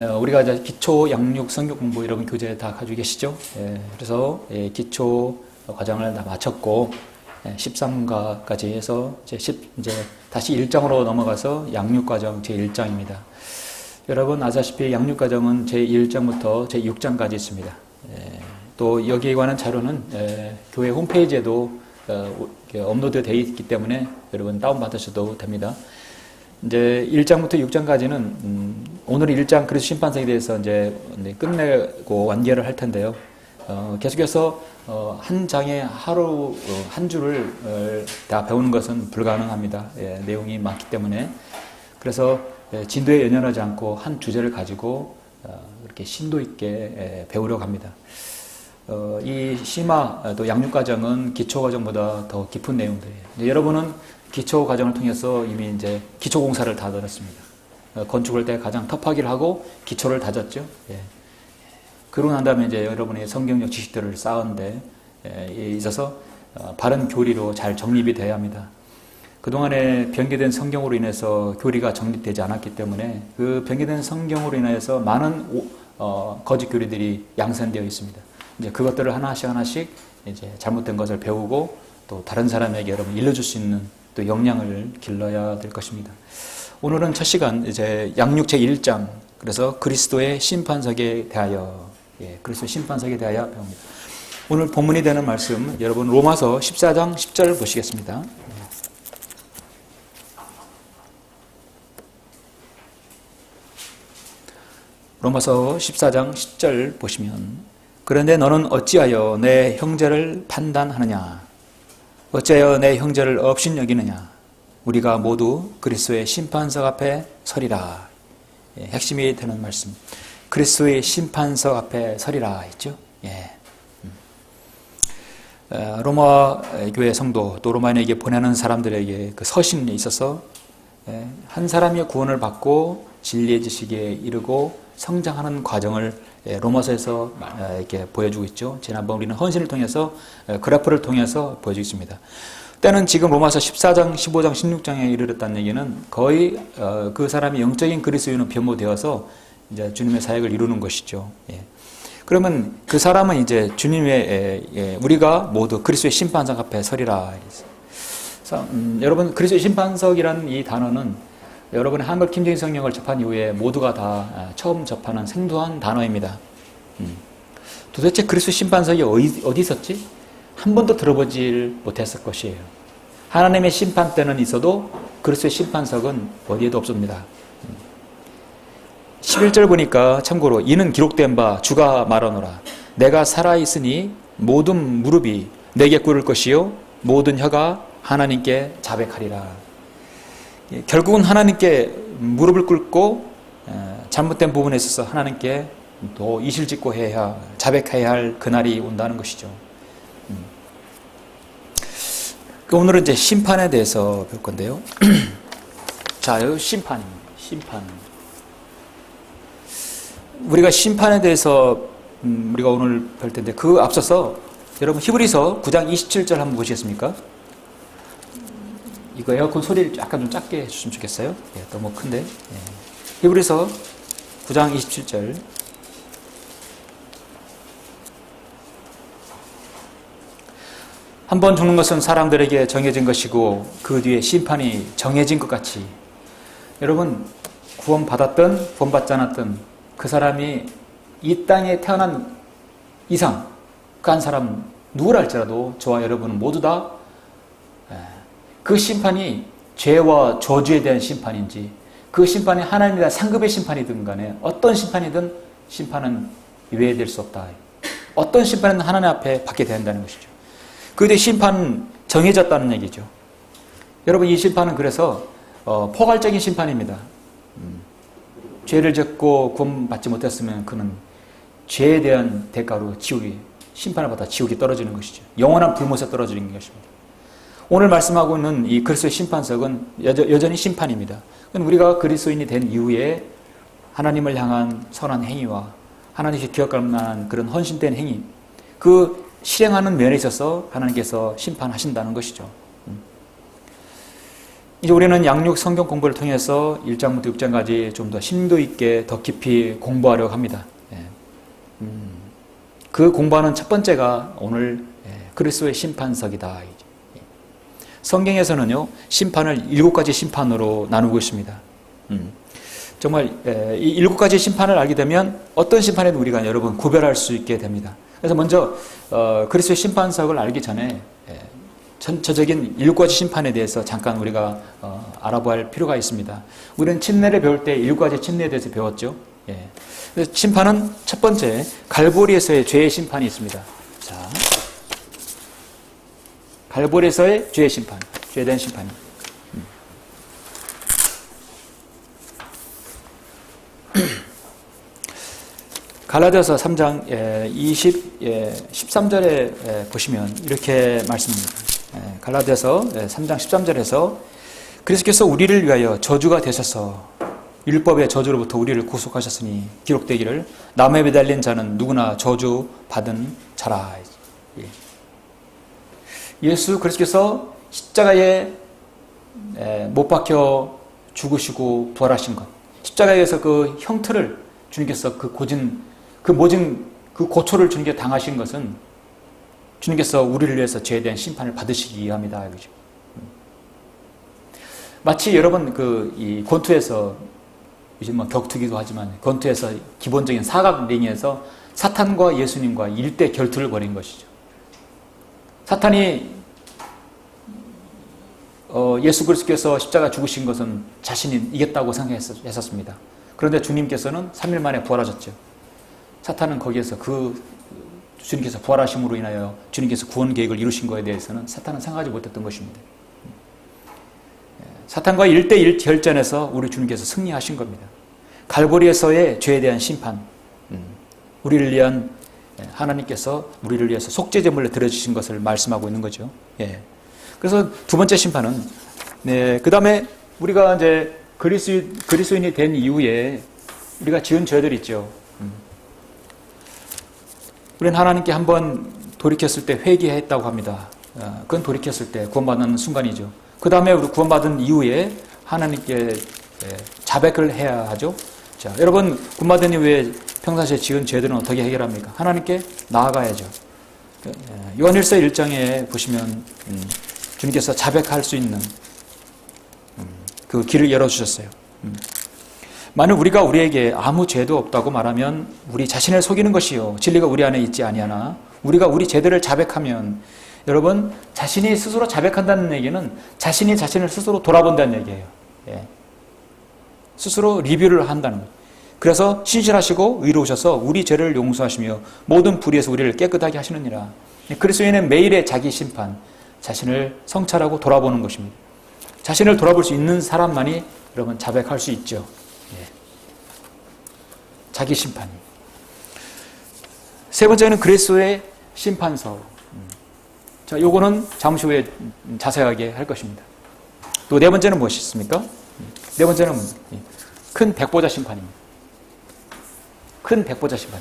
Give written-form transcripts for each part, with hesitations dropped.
우리가 이제 기초 양육 성경 공부 이런 교재 다 가지고 계시죠? 그래서 기초 과정을 다 마쳤고 13과까지 해서 이제 다시 1장으로 넘어가서 양육 과정 제 1장입니다. 여러분 아시다시피 양육 과정은 제 1장부터 제 6장까지 있습니다. 또 여기에 관한 자료는 교회 홈페이지에도 업로드 되어 있기 때문에 여러분 다운받으셔도 됩니다. 이제 1장부터 6장까지는 오늘 1장 그리스도 심판석에 대해서 이제 끝내고 완결을 할 텐데요. 계속해서 한 장에 하루 한 줄을 다 배우는 것은 불가능합니다. 내용이 많기 때문에. 그래서 진도에 연연하지 않고 한 주제를 가지고 이렇게 심도 있게 배우려고 합니다. 이 심화 또 양육 과정은 기초 과정보다 더 깊은 내용들이에요. 여러분은 기초 과정을 통해서 이미 이제 기초 공사를 다 들었습니다. 건축할 때 가장 터프하기를 하고 기초를 다졌죠. 그러고 난 다음에 이제 여러분의 성경적 지식들을 쌓은데 있어서 바른 교리로 잘 정립이 돼야 합니다. 그동안에 변개된 성경으로 인해서 교리가 정립되지 않았기 때문에 그 변개된 성경으로 인해서 많은 거짓 교리들이 양산되어 있습니다. 이제 그것들을 하나씩 이제 잘못된 것을 배우고 또 다른 사람에게 여러분 일러줄 수 있는 또 역량을 길러야 될 것입니다. 오늘은 첫 시간 이제 양육 제 1장 그래서 그리스도의 심판석에 대하여 그리스도의 심판석에 대하여 배웁니다. 오늘 본문이 되는 말씀 여러분 로마서 14장 10절 보시겠습니다. 로마서 14장 10절 보시면 그런데 너는 어찌하여 내 형제를 판단하느냐 어찌하여 내 형제를 업신여기느냐 우리가 모두 그리스도의 심판석 앞에 서리라. 핵심이 되는 말씀. 그리스도의 심판석 앞에 서리라 했죠. 로마 교회 성도 또 로마인에게 보내는 사람들에게 그 서신에 있어서 한 사람이 구원을 받고 진리의 지식에 이르고 성장하는 과정을 로마서에서 이렇게 보여주고 있죠. 지난번 우리는 헌신을 통해서 그래프를 통해서 보여주고 있습니다. 때는 지금 로마서 14장, 15장, 16장에 이르렀다는 얘기는 거의 그 사람이 영적인 그리스도인은 변모되어서 이제 주님의 사역을 이루는 것이죠. 그러면 그 사람은 이제 주님의 우리가 모두 그리스도의 심판석 앞에 서리라. 그래서 여러분 그리스도의 심판석이라는 이 단어는 여러분의 한글 김정희 성경을 접한 이후에 모두가 다 처음 접하는 생소한 단어입니다. 도대체 그리스도 심판석이 어디 있었지? 한 번도 들어보질 못했을 것이에요. 하나님의 심판 때는 있어도 그리스도의 심판석은 어디에도 없습니다. 11절 보니까 참고로 이는 기록된 바 주가 말하노라 내가 살아있으니 모든 무릎이 내게 꿇을 것이요 모든 혀가 하나님께 자백하리라. 결국은 하나님께 무릎을 꿇고 잘못된 부분에 있어서 하나님께 또 이실직고 해야 자백해야 할 그날이 온다는 것이죠. 오늘은 이제 심판에 대해서 배울 건데요. 자, 여기 심판입니다. 심판. 우리가 심판에 대해서 우리가 오늘 볼 텐데 그 앞서서 여러분 히브리서 9장 27절 한번 보시겠습니까? 이거 에어컨 소리를 약간 좀 작게 해주시면 좋겠어요. 너무 큰데. 히브리서 9장 27절. 한 번 죽는 것은 사람들에게 정해진 것이고 그 뒤에 심판이 정해진 것 같이 여러분 구원받았든 구원받지 않았든 그 사람이 이 땅에 태어난 이상 그 한 사람 누구라 할지라도 저와 여러분은 모두 다 그 심판이 죄와 저주에 대한 심판인지 그 심판이 하나님에 대한 상급의 심판이든 간에 어떤 심판이든 심판은 유예될 수 없다. 어떤 심판은 하나님 앞에 받게 된다는 것이죠. 그뒤 심판은 정해졌다는 얘기죠. 여러분 이 심판은 그래서 포괄적인 심판입니다. 죄를 짓고 구원받지 못했으면 그는 죄에 대한 대가로 지옥이 심판을 받아 지옥에 떨어지는 것이죠. 영원한 불못에 떨어지는 것입니다. 오늘 말씀하고 있는 이 그리스도의 심판석은 여전히 심판입니다. 우리가 그리스도인이 된 이후에 하나님을 향한 선한 행위와 하나님께 기억할 만한 그런 헌신된 행위 그 실행하는 면에 있어서 하나님께서 심판하신다는 것이죠. 이제 우리는 양육 성경 공부를 통해서 1장부터 6장까지 좀 더 심도 있게 더 깊이 공부하려고 합니다. 그 공부하는 첫 번째가 오늘 그리스도의 심판석이다. 성경에서는요, 심판을 7가지 심판으로 나누고 있습니다. 정말 이 7가지 심판을 알게 되면 어떤 심판에도 우리가 여러분 구별할 수 있게 됩니다. 그래서 먼저 그리스도의 심판석을 알기 전에 전체적인 7가지 심판에 대해서 잠깐 우리가 알아봐야 할 필요가 있습니다. 우리는 침례를 배울 때 7가지 침례에 대해서 배웠죠. 그래서 심판은 첫 번째, 갈보리에서의 죄의 심판이 있습니다. 자, 갈보리에서의 죄의 심판, 죄에 대한 심판이. 갈라디아서 3장 13절에 보시면 이렇게 말씀합니다. 갈라디아서 3장 13절에서 그리스도께서 우리를 위하여 저주가 되셔서 율법의 저주로부터 우리를 구속하셨으니 기록되기를 나무에 매달린 자는 누구나 저주 받은 자라. 예수 그리스도께서 십자가에 못 박혀 죽으시고 부활하신 것, 십자가에서 그 형틀을 주님께서 그 모진 그 고초를 주님께 당하신 것은 주님께서 우리를 위해서 죄에 대한 심판을 받으시기 위함이다. 그죠? 마치 여러분 이 권투에서 요즘 뭐 격투기도 하지만 권투에서 기본적인 사각 링에서 사탄과 예수님과 1대 결투를 벌인 것이죠. 사탄이 예수 그리스도께서 십자가 죽으신 것은 자신이 이겼다고 생각했었습니다. 그런데 주님께서는 3일 만에 부활하셨죠. 사탄은 거기에서 주님께서 부활하심으로 인하여 주님께서 구원 계획을 이루신 것에 대해서는 사탄은 생각하지 못했던 것입니다. 사탄과 1대1 결전에서 우리 주님께서 승리하신 겁니다. 갈보리에서의 죄에 대한 심판, 우리를 위한 하나님께서 우리를 위해서 속죄제물로 드려주신 것을 말씀하고 있는 거죠. 그래서 두 번째 심판은, 그 다음에 우리가 이제 그리스도인이 된 이후에 우리가 지은 죄들 있죠. 우리는 하나님께 한번 돌이켰을 때 회개했다고 합니다. 그건 돌이켰을 때 구원받는 순간이죠. 그 다음에 우리 구원받은 이후에 하나님께 자백을 해야 하죠. 자, 여러분 구원받은 이후에 평상시에 지은 죄들은 어떻게 해결합니까? 하나님께 나아가야죠. 요한일서 1장에 보시면 주님께서 자백할 수 있는 그 길을 열어주셨어요. 만약 우리가 우리에게 아무 죄도 없다고 말하면 우리 자신을 속이는 것이요 진리가 우리 안에 있지 아니하나 우리가 우리 죄들을 자백하면, 여러분 자신이 스스로 자백한다는 얘기는 자신이 자신을 스스로 돌아본다는 얘기예요. 스스로 리뷰를 한다는 거예요. 그래서 신실하시고 의로우셔서 우리 죄를 용서하시며 모든 불의에서 우리를 깨끗하게 하시느니라. 그리스도인은 매일의 자기 심판, 자신을 성찰하고 돌아보는 것입니다. 자신을 돌아볼 수 있는 사람만이 여러분 자백할 수 있죠. 자기 심판이. 세 번째는 그리스도의 심판서. 자, 요거는 잠시 후에 자세하게 할 것입니다. 또 네 번째는 무엇이 있습니까? 네 번째는 큰 백보자 심판입니다. 큰 백보자 심판.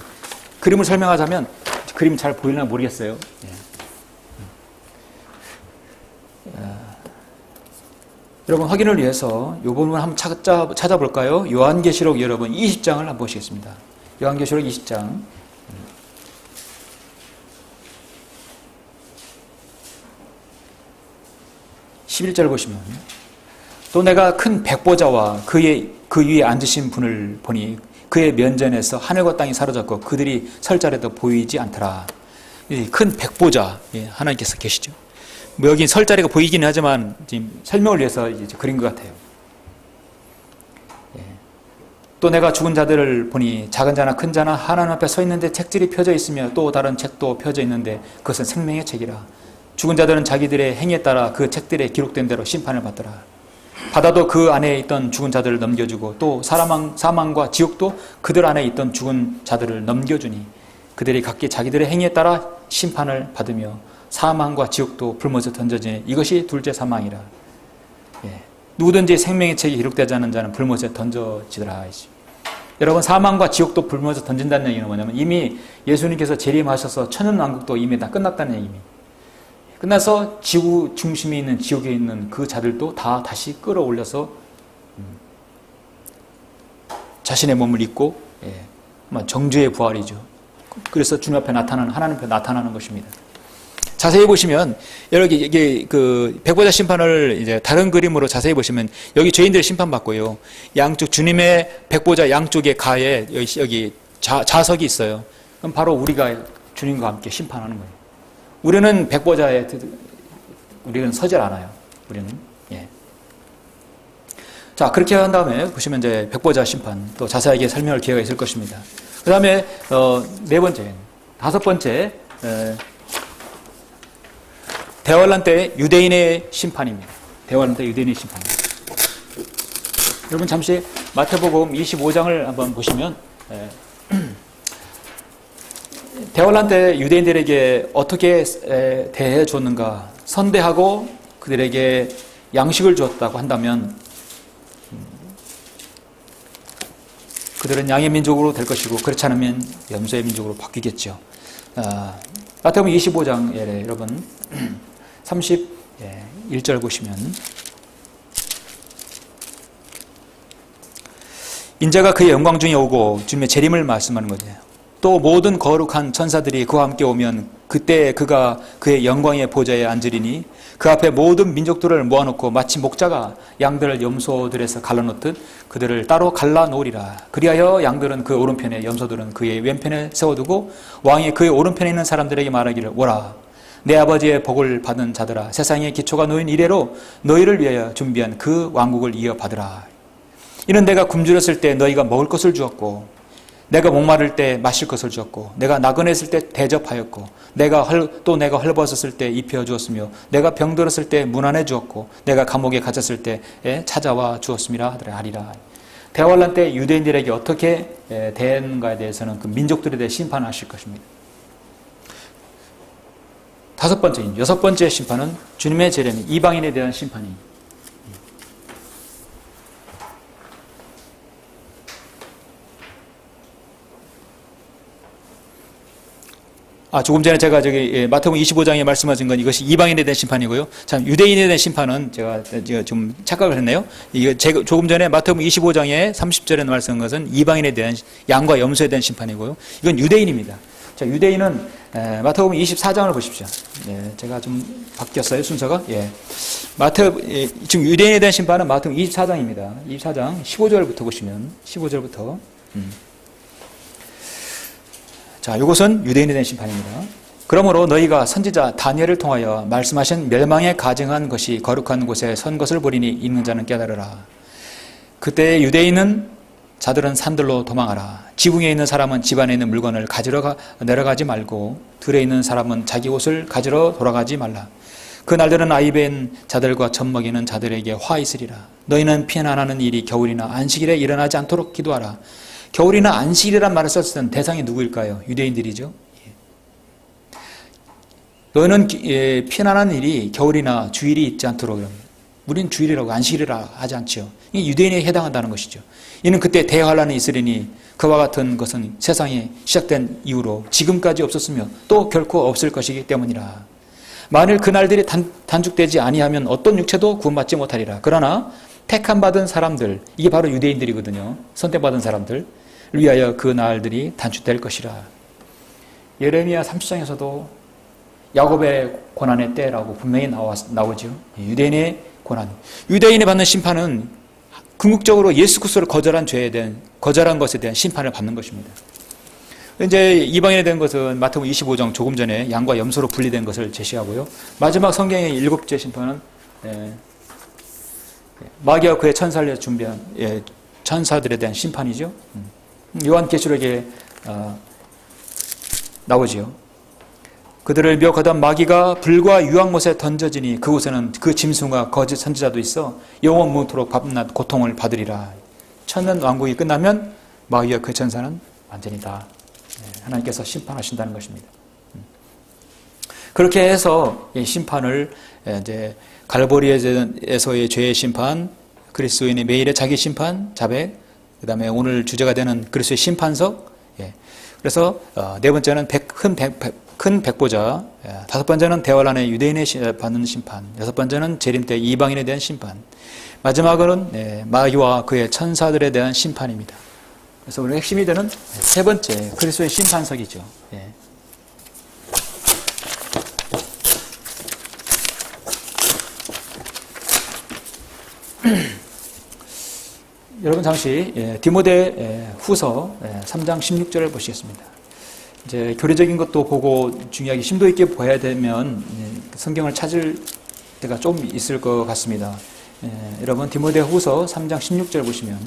그림을 설명하자면, 그림 잘 보이나 모르겠어요. 여러분 확인을 위해서 이 부분을 한번 찾아볼까요? 요한계시록 여러분 20장을 한번 보시겠습니다. 요한계시록 20장 11절 보시면, 또 내가 큰 백보자와 그 위에 앉으신 분을 보니 그의 면전에서 하늘과 땅이 사라졌고 그들이 설 자리도 보이지 않더라. 큰 백보자 하나님께서 계시죠. 뭐 여기 설 자리가 보이긴 하지만 지금 설명을 위해서 이제 그린 것 같아요. 또 내가 죽은 자들을 보니 작은 자나 큰 자나 하나님 앞에 서 있는데 책들이 펴져 있으며 또 다른 책도 펴져 있는데 그것은 생명의 책이라. 죽은 자들은 자기들의 행위에 따라 그 책들에 기록된 대로 심판을 받더라. 바다도 그 안에 있던 죽은 자들을 넘겨주고 또 사망과 지옥도 그들 안에 있던 죽은 자들을 넘겨주니 그들이 각기 자기들의 행위에 따라 심판을 받으며 사망과 지옥도 불못에 던져지니 이것이 둘째 사망이라. 누구든지 생명의 책이 기록되지 않은 자는 불못에 던져지더라. 여러분 사망과 지옥도 불못에 던진다는 얘기는 뭐냐면 이미 예수님께서 재림하셔서 천년왕국도 이미 다 끝났다는 얘기입니다. 끝나서 지구 중심에 있는 지옥에 있는 그 자들도 다 다시 끌어올려서 자신의 몸을 입고 정죄의 부활이죠. 그래서 주님 앞에 나타나는, 하나님 앞에 나타나는 것입니다. 자세히 보시면 여기 이게 그 백보자 심판을 이제 다른 그림으로 자세히 보시면 여기 죄인들의 심판받고요. 양쪽 주님의 백보자 양쪽의 가에 여기 자석이 있어요. 그럼 바로 우리가 주님과 함께 심판하는 거예요. 우리는 백보자에 우리는 서질 않아요. 우리는 자, 그렇게 한 다음에 보시면 이제 백보자 심판 또 자세하게 설명할 기회가 있을 것입니다. 그 다음에 네 번째, 다섯 번째 대환란 때 유대인의 심판입니다. 대환란 때 유대인의 심판. 여러분 잠시 마태복음 25장을 한번 보시면 대환란 때 유대인들에게 어떻게 대해 줬는가, 선대하고 그들에게 양식을 주었다고 한다면 그들은 양의 민족으로 될 것이고 그렇지 않으면 염소의 민족으로 바뀌겠죠. 마태복음 25장에 여러분 31절 보시면 인자가 그의 영광 중에 오고 주님의 재림을 말씀하는 거죠. 또 모든 거룩한 천사들이 그와 함께 오면 그때 그가 그의 영광의 보좌에 앉으리니 그 앞에 모든 민족들을 모아놓고 마치 목자가 양들을 염소들에서 갈라놓듯 그들을 따로 갈라놓으리라. 그리하여 양들은 그 오른편에 염소들은 그의 왼편에 세워두고 왕이 그의 오른편에 있는 사람들에게 말하기를 오라. 내 아버지의 복을 받은 자들아, 세상의 기초가 놓인 이래로 너희를 위하여 준비한 그 왕국을 이어받으라. 이는 내가 굶주렸을 때 너희가 먹을 것을 주었고 내가 목마를 때 마실 것을 주었고 내가 나그네했을 때 대접하였고 내가 헐벗었을 때 입혀 주었으며 내가 병들었을 때 문안해 주었고 내가 감옥에 갇혔을 때 찾아와 주었음이라 하리라. 대환란 때 유대인들에게 어떻게 대했는가에 대해서는 그 민족들에 대해 심판하실 것입니다. 여섯 번째 심판은 주님의 재림, 이방인에 대한 심판입니다. 조금 전에 제가 마태복음 25장에 말씀하신 건 이것이 이방인에 대한 심판이고요. 참, 유대인에 대한 심판은 제가 좀 착각을 했네요. 이게 조금 전에 마태복음 25장에 30절에 말씀한 것은 이방인에 대한 양과 염소에 대한 심판이고요. 이건 유대인입니다. 자, 유대인은 마태복음 24장을 보십시오. 제가 좀 바뀌었어요, 순서가. 지금 유대인에 대한 심판은 마태복음 24장입니다. 24장 15절부터 보시면 15절부터. 자, 이것은 유대인에 대한 심판입니다. 그러므로 너희가 선지자 다니엘을 통하여 말씀하신 멸망에 가증한 것이 거룩한 곳에 선 것을 보리니 읽는 자는 깨달으라. 그때 유대인은 자들은 산들로 도망하라. 지붕에 있는 사람은 집 안에 있는 물건을 가지러 내려가지 말고 들에 있는 사람은 자기 옷을 가지러 돌아가지 말라. 그 날들은 아이벤 자들과 젖먹이는 자들에게 화 있으리라. 너희는 피난하는 일이 겨울이나 안식일에 일어나지 않도록 기도하라. 겨울이나 안식일이란 말을 썼을 때는 대상이 누구일까요? 유대인들이죠. 너희는 피난하는 일이 겨울이나 주일이 있지 않도록 그럽니다. 우리는 주일이라고 안식일이라 하지 않죠. 이게 유대인에 해당한다는 것이죠. 이는 그때 대환란이 있으리니 그와 같은 것은 세상이 시작된 이후로 지금까지 없었으며 또 결코 없을 것이기 때문이라. 만일 그날들이 단축되지 아니하면 어떤 육체도 구원받지 못하리라. 그러나 택함 받은 사람들, 이게 바로 유대인들이거든요. 선택받은 사람들 위하여 그 날들이 단축될 것이라. 예레미야 30장에서도 야곱의 고난의 때라고 분명히 나오죠. 유대인의 고난. 유대인이 받는 심판은 궁극적으로 예수 그리스도를 거절한 것에 대한 심판을 받는 것입니다. 이제 이방인에 대한 것은 마태복음 25장 조금 전에 양과 염소로 분리된 것을 제시하고요. 마지막 성경의 7째 심판은 마귀와 그의 천사를 준비한 천사들에 대한 심판이죠. 요한계시록에 나오지요. 그들을 미혹하던 마귀가 불과 유황못에 던져지니 그곳에는 그 짐승과 거짓 선지자도 있어 영원 무토록 밤낮 고통을 받으리라. 천년 왕국이 끝나면 마귀와 그 천사는 완전히 다 하나님께서 심판하신다는 것입니다. 그렇게 해서 이 심판을 이제 갈보리에서의 죄의 심판, 그리스도인의 매일의 자기 심판, 자백, 그 다음에 오늘 주제가 되는 그리스도의 심판석. 그래서 네 번째는 큰 백보자, 5번째는 대환란의 유대인에 받는 심판, 6번째는 재림 때 이방인에 대한 심판, 마지막은 마귀와 그의 천사들에 대한 심판입니다. 그래서 우리 핵심이 되는 세 번째 그리스도의 심판석이죠. 여러분 잠시 디모데 후서 3장 16절을 보시겠습니다. 이제 교리적인 것도 보고 중요하게 심도 있게 봐야 되면 성경을 찾을 때가 좀 있을 것 같습니다. 여러분 디모데 후서 3장 16절 보시면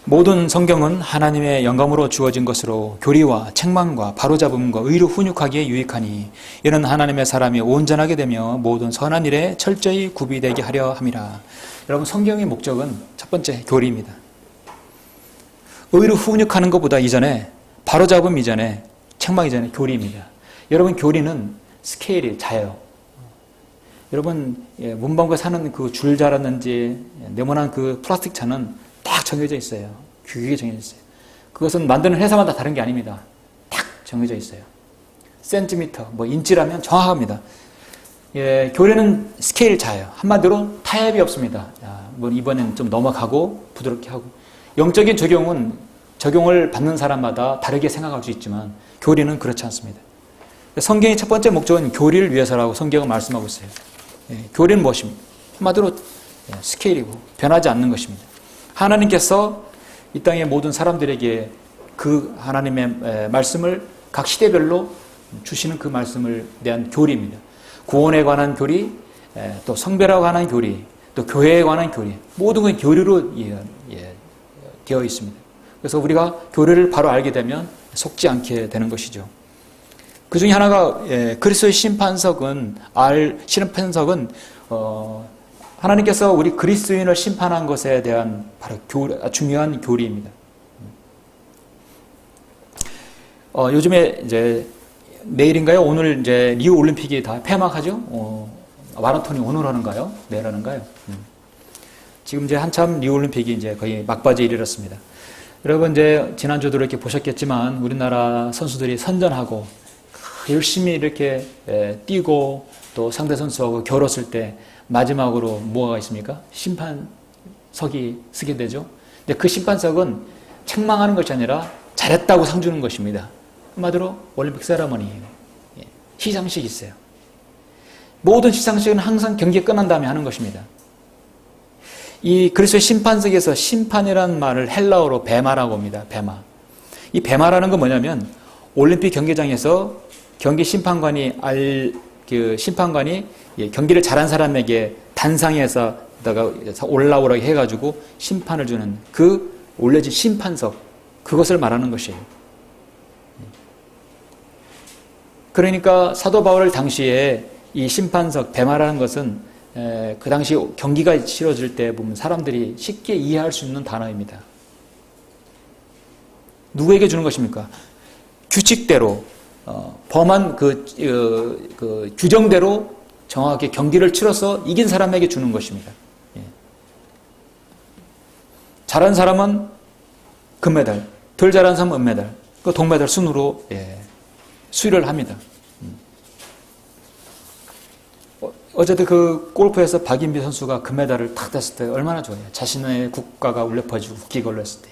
모든 성경은 하나님의 영감으로 주어진 것으로 교리와 책망과 바로잡음과 의로 훈육하기에 유익하니 이는 하나님의 사람이 온전하게 되며 모든 선한 일에 철저히 구비되게 하려 함이라. 여러분 성경의 목적은 첫 번째 교리입니다. 의로 훈육하는 것보다 이전에 바로잡음 이전에 책망 이전에 교리입니다. 여러분 교리는 스케일이 작아요. 여러분 문방구에 사는 그 줄자라든지 네모난 그 플라스틱 차는 딱 정해져 있어요. 규격이 정해져 있어요. 그것은 만드는 회사마다 다른 게 아닙니다. 딱 정해져 있어요. 센티미터, 인치라면 정확합니다. 교리는 스케일 작아요. 한마디로 타협이 없습니다. 이번엔 좀 넘어가고 부드럽게 하고. 영적인 적용을 받는 사람마다 다르게 생각할 수 있지만 교리는 그렇지 않습니다. 성경의 첫 번째 목적은 교리를 위해서라고 성경은 말씀하고 있어요. 교리는 무엇입니까? 한마디로 스케일이고 변하지 않는 것입니다. 하나님께서 이 땅의 모든 사람들에게 그 하나님의 말씀을 각 시대별로 주시는 그 말씀을 대한 교리입니다. 구원에 관한 교리, 또 성별에 관한 교리, 또 교회에 관한 교리, 모든 건 교리로 되어 있습니다. 그래서 우리가 교리를 바로 알게 되면 속지 않게 되는 것이죠. 그 중에 하나가 그리스도의 심판석은 하나님께서 우리 그리스도인을 심판한 것에 대한 바로 중요한 교리입니다. 요즘에 이제 내일인가요? 오늘 이제 리우 올림픽이 다 폐막하죠? 마라톤이 오늘 하는가요? 내일 하는가요? 지금 이제 한참 리우 올림픽이 이제 거의 막바지에 이르렀습니다. 여러분 이제 지난주도 이렇게 보셨겠지만 우리나라 선수들이 선전하고 열심히 이렇게 뛰고 또 상대 선수하고 겨뤘을 때 마지막으로 뭐가 있습니까? 심판석이 쓰게 되죠. 근데 그 심판석은 책망하는 것이 아니라 잘했다고 상 주는 것입니다. 한마디로 올림픽 세레머니예요. 시상식이 있어요. 모든 시상식은 항상 경기 끝난 다음에 하는 것입니다. 이 그리스도의 심판석에서 심판이라는 말을 헬라어로 베마라고 합니다. 베마. 이 베마라는 건 뭐냐면 올림픽 경기장에서 경기 심판관이 경기를 잘한 사람에게 단상에서 올라오라고 해가지고 심판을 주는 그 올려진 심판석, 그것을 말하는 것이에요. 그러니까 사도 바울 당시에 이 심판석, 베마라는 것은 그 당시 경기가 치러질 때 보면 사람들이 쉽게 이해할 수 있는 단어입니다. 누구에게 주는 것입니까? 규칙대로 범한 그 규정대로 정확하게 경기를 치러서 이긴 사람에게 주는 것입니다. 잘한 사람은 금메달, 덜 잘한 사람은 은메달, 그 동메달 순으로 수여를 합니다. 어제도 그 골프에서 박인비 선수가 금메달을 탁 땄을 때 얼마나 좋아요. 자신의 국가가 울려 퍼지고 국기가 올렸을 때.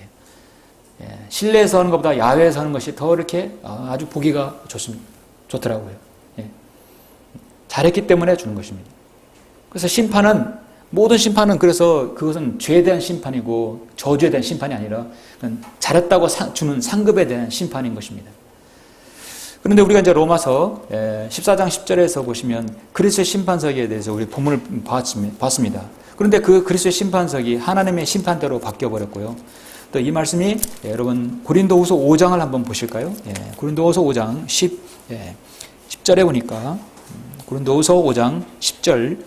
실내에서 하는 것보다 야외에서 하는 것이 더 이렇게 아주 보기가 좋더라고요. 잘했기 때문에 주는 것입니다. 그래서 모든 심판은 그래서 그것은 죄에 대한 심판이고 저주에 대한 심판이 아니라 잘했다고 주는 상급에 대한 심판인 것입니다. 그런데 우리가 이제 로마서 14장 10절에서 보시면 그리스도의 심판석에 대해서 우리 본문을 봤습니다. 그런데 그 그리스도의 심판석이 하나님의 심판대로 바뀌어버렸고요. 또 이 말씀이 여러분 고린도후서 5장을 한번 보실까요? 고린도후서 5장 10절에 보니까 고린도후서 5장 10절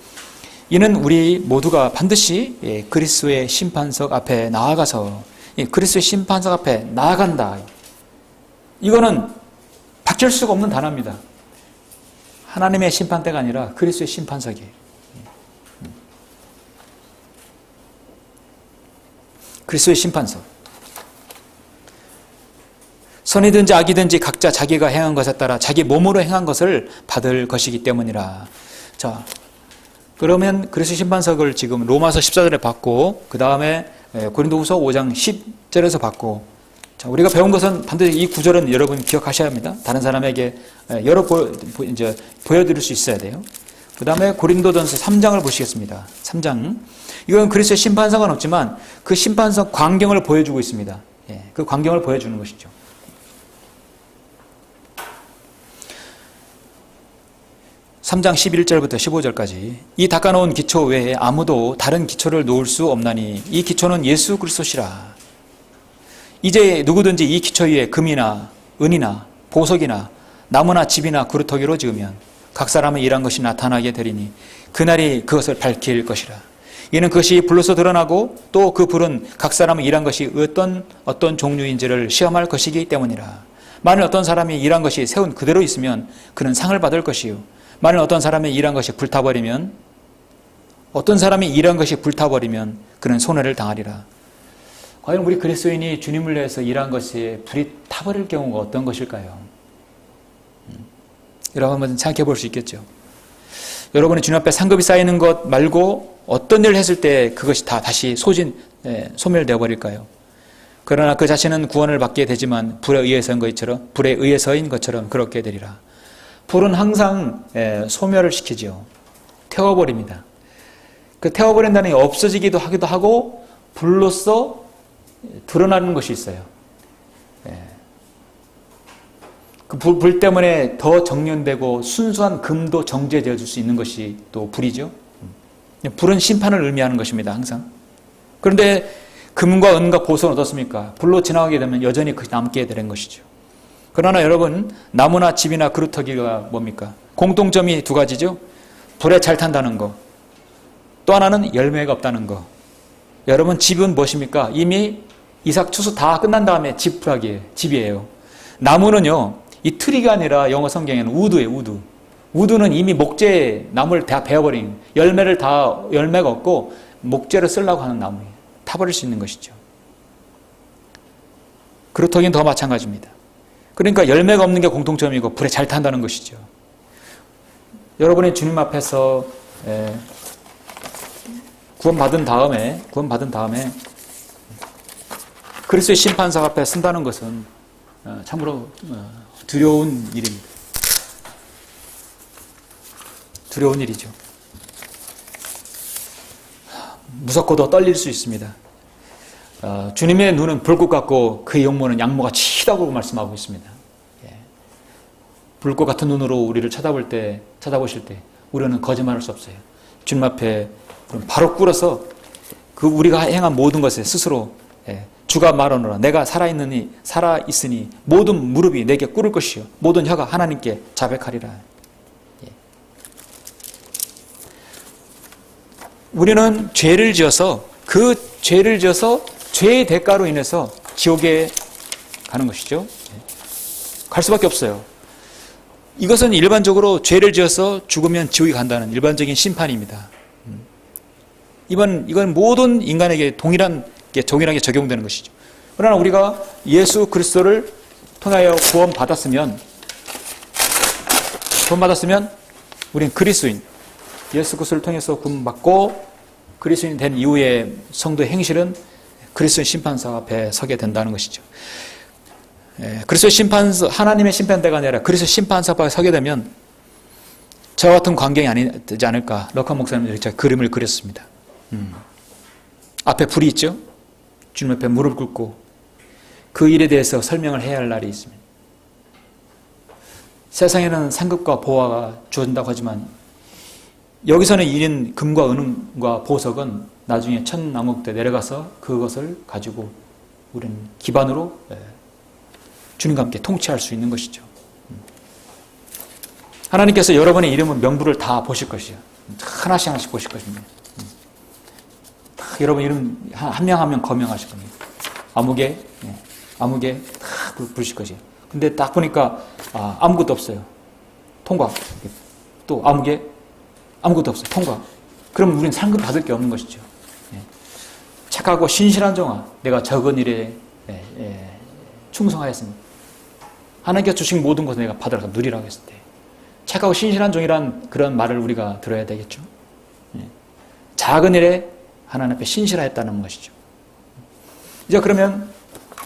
이는 우리 모두가 반드시 그리스도의 심판석 앞에 나아가서 그리스도의 심판석 앞에 나아간다. 이거는 바뀔 수가 없는 단어입니다. 하나님의 심판대가 아니라 그리스도의 심판석이에요. 그리스도의 심판석. 선이든지 악이든지 각자 자기가 행한 것에 따라 자기 몸으로 행한 것을 받을 것이기 때문이라. 자, 그러면 그리스도 심판석을 지금 로마서 14절에 받고 그 다음에 고린도후서 5장 10절에서 받고, 자, 우리가 배운 것은 반드시 이 구절은 여러분 기억하셔야 합니다. 다른 사람에게 이제 보여드릴 수 있어야 돼요. 그 다음에 고린도전서 3장을 보시겠습니다. 3장. 이건 그리스도의 심판석은 없지만 그 심판석 광경을 보여주고 있습니다. 그 광경을 보여주는 것이죠. 3장 11절부터 15절까지. 이 닦아놓은 기초 외에 아무도 다른 기초를 놓을 수 없나니 이 기초는 예수 그리스도시라. 이제 누구든지 이 기초 위에 금이나 은이나 보석이나 나무나 집이나 구루터기로 지으면 각 사람의 일한 것이 나타나게 되리니 그날이 그것을 밝힐 것이라. 이는 그것이 불로서 드러나고 또 그 불은 각 사람의 일한 것이 어떤 종류인지를 시험할 것이기 때문이라. 만일 어떤 사람이 일한 것이 세운 그대로 있으면 그는 상을 받을 것이요, 만일 어떤 사람이 일한 것이 불타버리면 그는 손해를 당하리라. 과연 우리 그리스도인이 주님을 위해서 일한 것이 불이 타버릴 경우가 어떤 것일까요? 여러분 한번 생각해 볼 수 있겠죠. 여러분이 주님 앞에 상급이 쌓이는 것 말고 어떤 일을 했을 때 그것이 다 다시 소멸되어 버릴까요? 그러나 그 자신은 구원을 받게 되지만 불에 의해서인 것처럼 그렇게 되리라. 불은 항상 소멸을 시키죠. 태워버립니다. 그 태워버린다는 게 없어지기도 하기도 하고 불로써 드러나는 것이 있어요. 그 불 때문에 더 정련되고 순수한 금도 정제되어 줄 수 있는 것이 또 불이죠. 불은 심판을 의미하는 것입니다. 항상. 그런데 금과 은과 보석은 어떻습니까? 불로 지나가게 되면 여전히 남게 되는 것이죠. 그러나 여러분, 나무나 집이나 그루터기가 뭡니까? 공통점이 두 가지죠. 불에 잘 탄다는 거, 또 하나는 열매가 없다는 거. 여러분, 집은 무엇입니까? 이미 이삭 추수 다 끝난 다음에 집이에요. 나무는요, 이 트리가 아니라 영어 성경에는 우드예요. 우드는 이미 목재 나무를 다 베어버린, 열매가 없고 목재를 쓰려고 하는 나무예요. 타버릴 수 있는 것이죠. 그루터기는 더 마찬가지입니다. 그러니까 열매가 없는 게 공통점이고 불에 잘 탄다는 것이죠. 여러분이 주님 앞에서 구원받은 다음에 그리스도의 심판석 앞에 쓴다는 것은 참으로 두려운 일입니다. 두려운 일이죠. 무섭고도 떨릴 수 있습니다. 주님의 눈은 불꽃 같고 그의 용모는 양모가 치다고 말씀하고 있습니다. 불꽃 같은 눈으로 우리를 쳐다보실 때 우리는 거짓말할 수 없어요. 주님 앞에 바로 꿇어서 그 우리가 행한 모든 것에 스스로 주가 말하노라 내가 살아있으니 모든 무릎이 내게 꿇을 것이요 모든 혀가 하나님께 자백하리라. 우리는 죄를 지어서 죄의 대가로 인해서 지옥에 가는 것이죠. 갈 수밖에 없어요. 이것은 일반적으로 죄를 지어서 죽으면 지옥에 간다는 일반적인 심판입니다. 이건 모든 인간에게 동일하게 적용되는 것이죠. 그러나 우리가 예수 그리스도를 통하여 구원받았으면 우리는 그리스도인, 예수 그리스도를 통해서 구원받고 그리스도인이 된 이후에 성도의 행실은 그리스도의 심판석 앞에 서게 된다는 것이죠. 그리스도의 하나님의 심판대가 아니라 그리스도의 심판석 앞에 서게 되면 저와 같은 광경이 되지 않을까. 럭커 목사님이 이렇게 그림을 그렸습니다. 앞에 불이 있죠. 주님 앞에 무릎 꿇고 그 일에 대해서 설명을 해야 할 날이 있습니다. 세상에는 상급과 보화가 주어진다고 하지만 여기서는 이런 금과 은과 보석은 나중에 천남국 때 내려가서 그것을 가지고 우리는 기반으로 주님과 함께 통치할 수 있는 것이죠. 하나님께서 여러분의 이름은 명부를 다 보실 것이에요. 하나씩 보실 것입니다. 여러분 이름 한 명 한 명 거명하실 겁니다. 아무개 다 부르실 것이에요. 근데 딱 보니까 아무것도 없어요. 통과. 또 아무것도 없어요. 통과. 그럼 우리는 상급 받을 게 없는 것이죠. 착하고 신실한 종아, 내가 적은 일에 충성하였습니다. 하나님께서 주신 모든 것을 내가 받으라 누리라고 했을 때 착하고 신실한 종이란 그런 말을 우리가 들어야 되겠죠. 작은 일에 하나님 앞에 신실하였다는 것이죠. 이제 그러면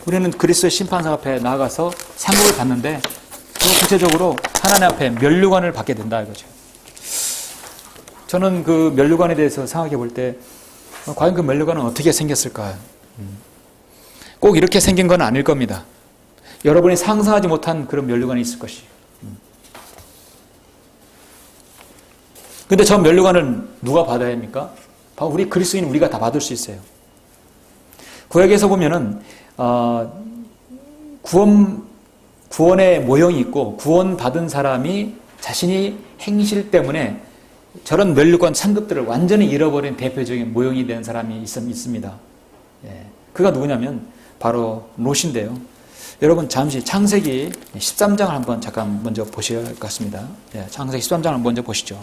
우리는 그리스도의 심판상 앞에 나아가서 상급을 받는데 또 구체적으로 하나님 앞에 면류관을 받게 된다 이거죠. 저는 그 면류관에 대해서 생각해 볼 때 과연 그 면류관은 어떻게 생겼을까? 꼭 이렇게 생긴 건 아닐 겁니다. 여러분이 상상하지 못한 그런 면류관이 있을 것이에요. 근데 저 면류관을 누가 받아야 합니까? 바로 우리 그리스도인 우리가 다 받을 수 있어요. 구약에서 보면은 구원의 모형이 있고 구원받은 사람이 자신이 행실 때문에 저런 면류관 상급들을 완전히 잃어버린 대표적인 모형이 된 사람이 있습니다. 그가 누구냐면 바로 롯인데요. 여러분 잠시 창세기 13장을 한번 잠깐 먼저 보셔야 할 것 같습니다. 창세기 13장을 먼저 보시죠.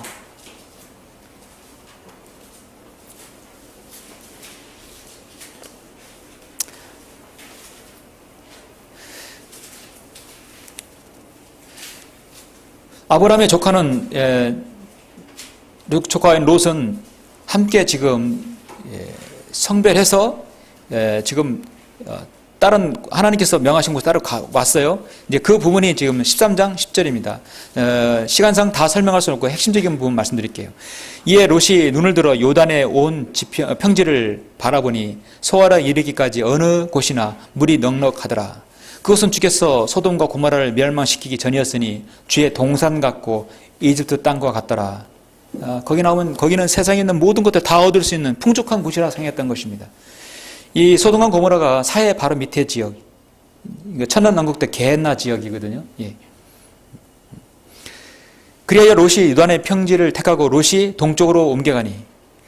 아브라함의 조카는 조카인 롯은 함께 지금 성별해서 지금 다른 하나님께서 명하신 곳에 따로 왔어요. 이제 그 부분이 지금 13장 10절입니다. 시간상 다 설명할 수는 없고 핵심적인 부분 말씀드릴게요. 이에 롯이 눈을 들어 요단의 온 평지를 바라보니 소아라 이르기까지 어느 곳이나 물이 넉넉하더라. 그것은 주께서 소돔과 고모라를 멸망시키기 전이었으니 주의 동산 같고 이집트 땅과 같더라. 거기 나오면 거기는 세상에 있는 모든 것들 다 얻을 수 있는 풍족한 곳이라 생각했던 것입니다. 이 소돔과 고모라가 사해 바로 밑에 지역, 천년왕국 때 게헨나 지역이거든요. 그리하여 롯이 유단의 평지를 택하고 롯이 동쪽으로 옮겨가니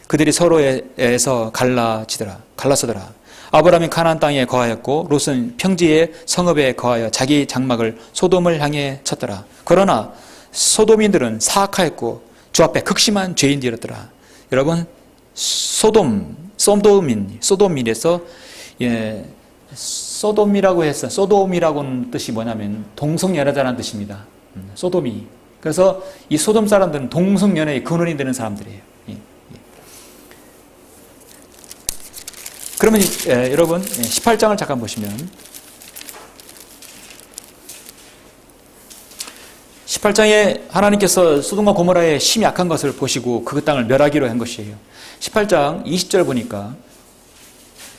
그들이 서로에서 갈라서더라. 아브라함이 가나안 땅에 거하였고 롯은 평지의 성읍에 거하여 자기 장막을 소돔을 향해 쳤더라. 그러나 소돔인들은 사악하였고 주 앞에 극심한 죄인들이었더라. 여러분 소돔인에서 소돔이라고 해서 소돔이라고는 뜻이 뭐냐면 동성연애자라는 뜻입니다. 소돔이. 그래서 이 소돔 사람들은 동성연애의 근원이 되는 사람들이에요. 그러면 여러분 18장을 잠깐 보시면 18장에 하나님께서 소돔과 고모라의 심히 악한 것을 보시고 그 땅을 멸하기로 한 것이에요. 18장 20절 보니까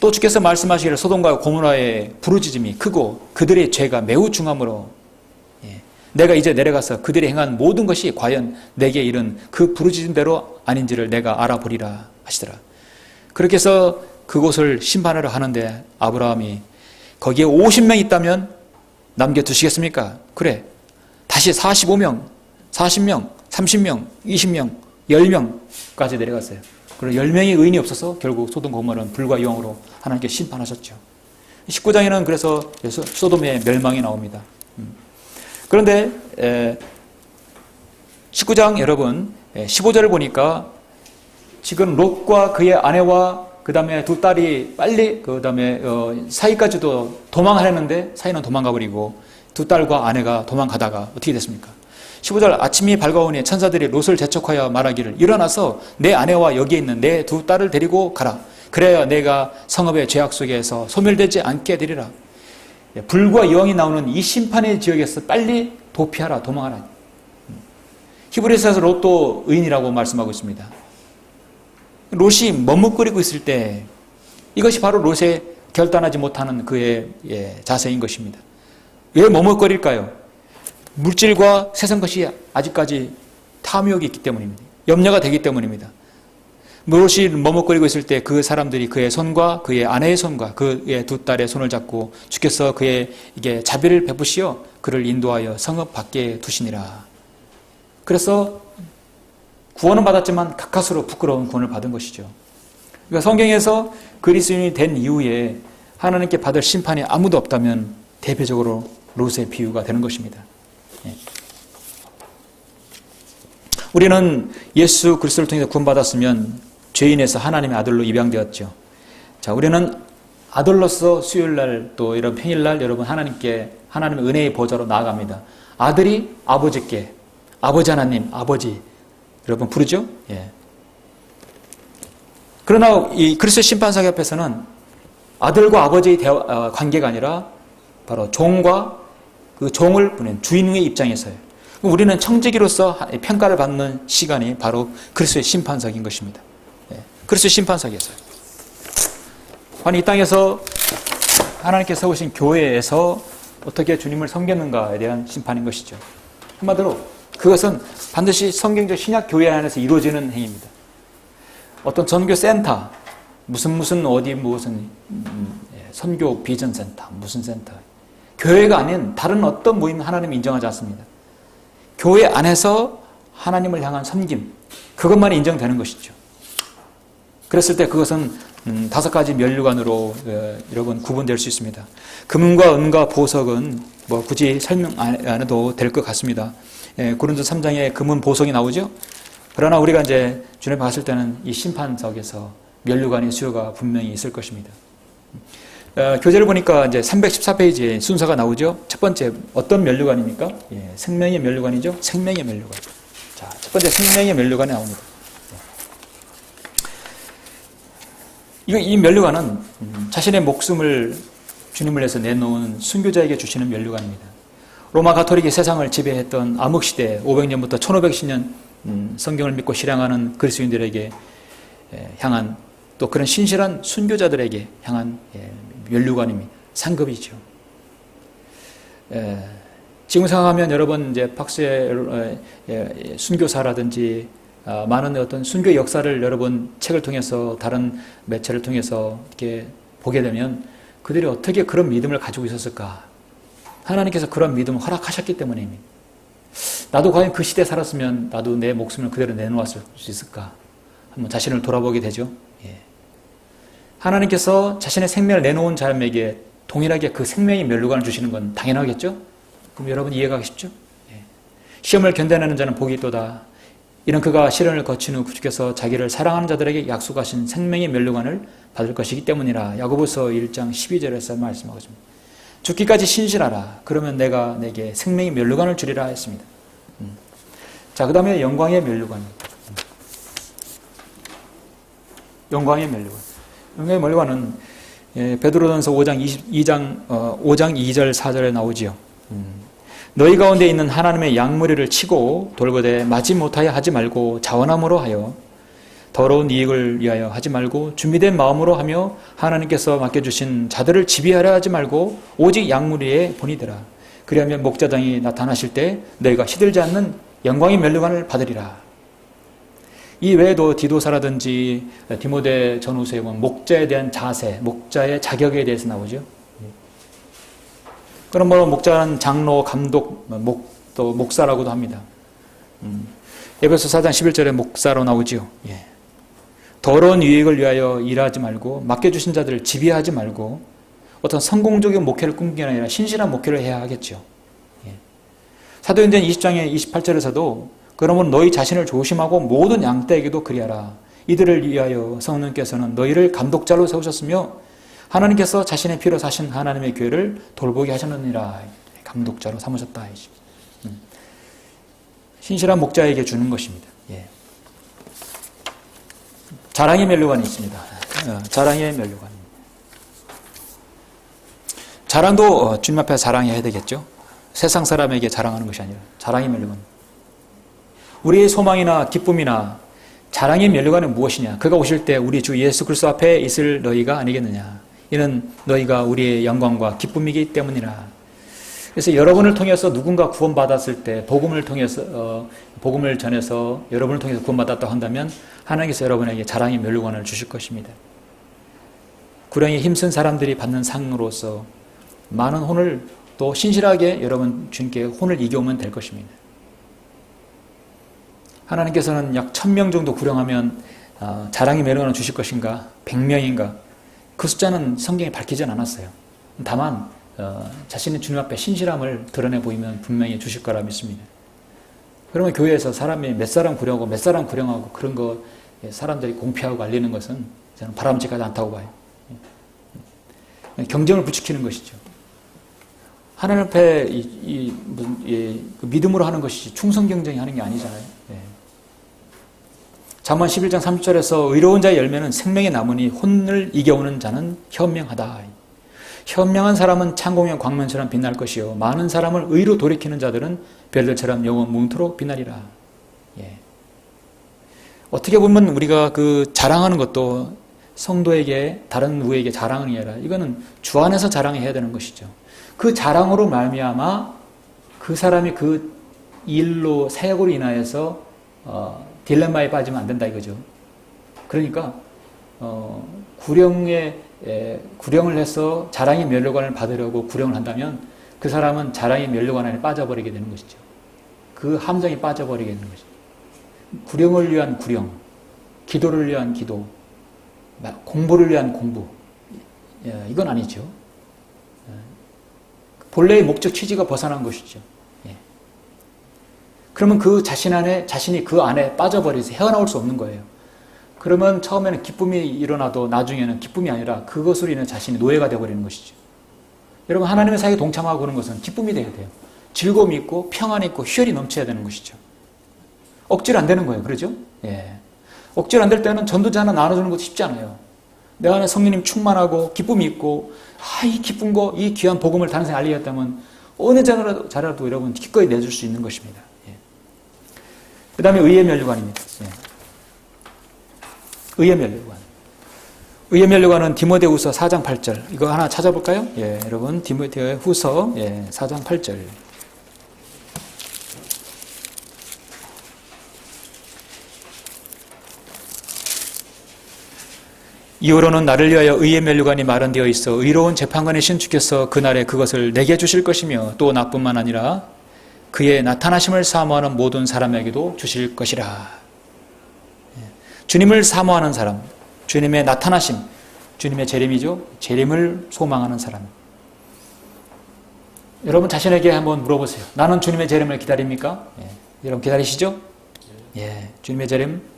또 주께서 말씀하시기를 소돔과 고모라의 부르짖음이 크고 그들의 죄가 매우 중함으로 내가 이제 내려가서 그들이 행한 모든 것이 과연 내게 이른 그 부르짖음대로 아닌지를 내가 알아보리라 하시더라. 그렇게 해서 그곳을 심판하려 하는데 아브라함이 거기에 50명 있다면 남겨두시겠습니까? 그래. 다시 45명, 40명, 30명, 20명, 10명까지 내려갔어요. 그리고 10명의 의인이 없어서 결국 소돔 고모라는 불과 유황으로 하나님께 심판하셨죠. 19장에는 그래서 소돔의 멸망이 나옵니다. 그런데 19장 여러분 15절을 보니까 지금 롯과 그의 아내와 그 다음에 두 딸이 빨리 그 다음에 사이까지도 도망하려는데 사이는 도망가버리고 두 딸과 아내가 도망가다가 어떻게 됐습니까? 15절 아침이 밝아오니 천사들이 롯을 재촉하여 말하기를 일어나서 내 아내와 여기에 있는 내 두 딸을 데리고 가라. 그래야 내가 성읍의 죄악 속에서 소멸되지 않게 되리라. 불과 여왕이 나오는 이 심판의 지역에서 빨리 도피하라, 도망하라. 히브리서에서 롯도 의인이라고 말씀하고 있습니다. 롯이 머뭇거리고 있을 때 이것이 바로 롯의 결단하지 못하는 그의 자세인 것입니다. 왜 머뭇거릴까요? 물질과 세상 것이 아직까지 탐욕이 있기 때문입니다. 염려가 되기 때문입니다. 롯이 머뭇거리고 있을 때 그 사람들이 그의 손과 그의 아내의 손과 그의 두 딸의 손을 잡고 주께서 그에게 자비를 베푸시어 그를 인도하여 성읍 밖에 두시니라. 그래서 구원은 받았지만 가까스로 부끄러운 구원을 받은 것이죠. 그러니까 성경에서 그리스도인이 된 이후에 하나님께 받을 심판이 아무도 없다면 대표적으로 롯의 비유가 되는 것입니다. 우리는 예수 그리스도를 통해서 구원받았으면 죄인에서 하나님의 아들로 입양되었죠. 자, 우리는 아들로서 수요일날 또 이런 평일날 여러분 하나님께 하나님의 은혜의 보좌로 나아갑니다. 아들이 아버지께, 아버지 하나님, 아버지, 여러분 부르죠? 예. 그러나 이 그리스도의 심판석 앞에서는 아들과 아버지의 관계가 아니라 바로 종과 그 종을 보낸 주인의 입장에서요. 우리는 청지기로서 평가를 받는 시간이 바로 그리스도의 심판석인 것입니다. 예. 그리스도의 심판석에서요. 아니 이 땅에서 하나님께서 세우신 교회에서 어떻게 주님을 섬겼는가에 대한 심판인 것이죠. 한마디로 그것은 반드시 성경적 신약 교회 안에서 이루어지는 행위입니다. 어떤 전교 센터, 무슨 어디 무슨 선교 비전 센터, 무슨 센터, 교회가 아닌 다른 어떤 모임 하나님이 인정하지 않습니다. 교회 안에서 하나님을 향한 섬김, 그것만 인정되는 것이죠. 그랬을 때 그것은 5가지 면류관으로 여러분 구분될 수 있습니다. 금과 은과 보석은 뭐 굳이 설명 안 해도 될 것 같습니다. 고린도 3장에 금은 보석이 나오죠. 그러나 우리가 이제 주님 봤을 때는 이 심판석에서 면류관의 수요가 분명히 있을 것입니다. 교재를 보니까 이제 314페이지에 순서가 나오죠. 첫 번째 어떤 면류관입니까? 예, 생명의 면류관이죠. 생명의 면류관. 자, 첫 번째 생명의 면류관이 나옵니다. 이 면류관은 자신의 목숨을 주님을 위해서 내놓은 순교자에게 주시는 면류관입니다. 로마 가톨릭이 세상을 지배했던 암흑시대 500년부터 1510년 성경을 믿고 실행하는 그리스도인들에게 향한 또 그런 신실한 순교자들에게 향한 면류관입니다. 상급이죠. 지금 생각하면 여러분 이제 박수의 순교사라든지 많은 어떤 순교 역사를 여러분 책을 통해서 다른 매체를 통해서 이렇게 보게 되면 그들이 어떻게 그런 믿음을 가지고 있었을까? 하나님께서 그런 믿음을 허락하셨기 때문입니다. 나도 과연 그 시대에 살았으면 나도 내 목숨을 그대로 내놓았을 수 있을까? 한번 자신을 돌아보게 되죠. 예. 하나님께서 자신의 생명을 내놓은 사람에게 동일하게 그 생명의 면류관을 주시는 건 당연하겠죠? 그럼 여러분 이해가 쉽죠? 예. 시험을 견뎌내는 자는 복이 있도다. 이는 그가 시련을 거친 후 주께서 자기를 사랑하는 자들에게 약속하신 생명의 면류관을 받을 것이기 때문이라. 야고보서 1장 12절에서 말씀하고 있습니다. 죽기까지 신실하라. 그러면 내가 내게 생명의 면류관을 주리라 했습니다. 자, 그 다음에 영광의 면류관. 영광의 면류관. 영광의 면류관은 베드로전서 5장 2절 4절에 나오지요. 너희 가운데 있는 하나님의 양무리를 치고 돌보되 맞지 못하여 하지 말고 자원함으로 하여 더러운 이익을 위하여 하지 말고 준비된 마음으로 하며 하나님께서 맡겨주신 자들을 지배하려 하지 말고 오직 양무리에 본이되라. 그리하면 목자장이 나타나실 때 너희가 시들지 않는 영광의 면류관을 받으리라. 이 외에도 디도사라든지 디모데 전후서에 보면 목자에 대한 자세, 목자의 자격에 대해서 나오죠. 그럼 뭐 목자는 장로, 감독, 또 목사라고도 합니다. 에베소 4장 11절에 목사로 나오지요. 예. 더러운 유익을 위하여 일하지 말고 맡겨주신 자들을 지배하지 말고 어떤 성공적인 목회를 꿈꾸는 게 아니라 신실한 목회를 해야 하겠죠. 예. 사도행전 20장의 28절에서도 그러면 너희 자신을 조심하고 모든 양떼에게도 그리하라. 이들을 위하여 성령께서는 너희를 감독자로 세우셨으며 하나님께서 자신의 피로 사신 하나님의 교회를 돌보게 하셨느니라. 감독자로 삼으셨다. 신실한 목자에게 주는 것입니다. 예. 자랑의 면류관이 있습니다. 자랑의 면류관. 자랑도 주님 앞에 자랑해야 되겠죠. 세상 사람에게 자랑하는 것이 아니라 자랑의 면류관. 우리의 소망이나 기쁨이나 자랑의 면류관은 무엇이냐? 그가 오실 때 우리 주 예수 그리스도 앞에 있을 너희가 아니겠느냐? 이는 너희가 우리의 영광과 기쁨이기 때문이라. 그래서 여러분을 통해서 누군가 구원받았을 때 복음을 통해서 복음을 전해서 여러분을 통해서 구원받았다고 한다면 하나님께서 여러분에게 자랑의 면류관을 주실 것입니다. 구령에 힘쓴 사람들이 받는 상으로서 많은 혼을 또 신실하게 여러분 주님께 혼을 이겨오면 될 것입니다. 하나님께서는 약 1000명 정도 구령하면 자랑의 면류관을 주실 것인가? 100명인가? 그 숫자는 성경에 밝히진 않았어요. 다만 자신의 주님 앞에 신실함을 드러내 보이면 분명히 주실 거라 믿습니다. 그러면 교회에서 사람이 몇 사람 구령하고 몇 사람 구령하고 그런 거 사람들이 공표하고 알리는 것은 저는 바람직하지 않다고 봐요. 경쟁을 부추기는 것이죠. 하나님 앞에 그 믿음으로 하는 것이지 충성 경쟁이 하는 게 아니잖아요. 예. 잠언 11장 30절에서 의로운 자의 열매는 생명의 나무니 혼을 이겨오는 자는 현명하다. 현명한 사람은 창공의 광명처럼 빛날 것이요 많은 사람을 의로 돌이키는 자들은 별들처럼 영원 뭉토록 빛나리라. 예. 어떻게 보면 우리가 그 자랑하는 것도 성도에게 다른 누구에게 자랑하는 게 아니라 이거는 주 안에서 자랑해야 되는 것이죠. 그 자랑으로 말미암아 그 사람이 그 일로 사역으로 인하여서 딜레마에 빠지면 안 된다 이거죠. 그러니까 구령을 해서 자랑의 면류관을 받으려고 구령을 한다면 그 사람은 자랑의 면류관에 빠져버리게 되는 것이죠. 그 함정에 빠져버리게 되는 것이죠. 구령을 위한 구령, 기도를 위한 기도, 공부를 위한 공부, 이건 아니죠. 본래의 목적 취지가 벗어난 것이죠. 그러면 그 자신이 그 안에 빠져버려서 헤어나올 수 없는 거예요. 그러면 처음에는 기쁨이 일어나도 나중에는 기쁨이 아니라 그것으로 인해 자신이 노예가 되어버리는 것이죠. 여러분, 하나님의 사역에 동참하고 그런 것은 기쁨이 돼야 돼요. 즐거움이 있고 평안이 있고 희열이 넘쳐야 되는 것이죠. 억지로 안 되는 거예요. 그러죠? 예. 억지로 안 될 때는 전도자 하나 나눠주는 것도 쉽지 않아요. 내 안에 성령님 충만하고 기쁨이 있고 이 기쁜 거, 이 귀한 복음을 다른 사람에 알리겠다면 어느 자라도 여러분 기꺼이 내줄 수 있는 것입니다. 예. 그 다음에 의의 면류관입니다. 예. 의의 면류관. 의의 면류관은 디모데후서 4장 8절. 이거 하나 찾아볼까요? 예, 여러분 디모데후서 4장 8절. 이후로는 나를 위하여 의의 면류관이 마련되어 있어 의로운 재판관의 신주께서 그날에 그것을 내게 주실 것이며 또 나뿐만 아니라 그의 나타나심을 사모하는 모든 사람에게도 주실 것이라. 주님을 사모하는 사람, 주님의 나타나심, 주님의 재림이죠. 재림을 소망하는 사람. 여러분 자신에게 한번 물어보세요. 나는 주님의 재림을 기다립니까? 예. 여러분 기다리시죠? 예, 주님의 재림.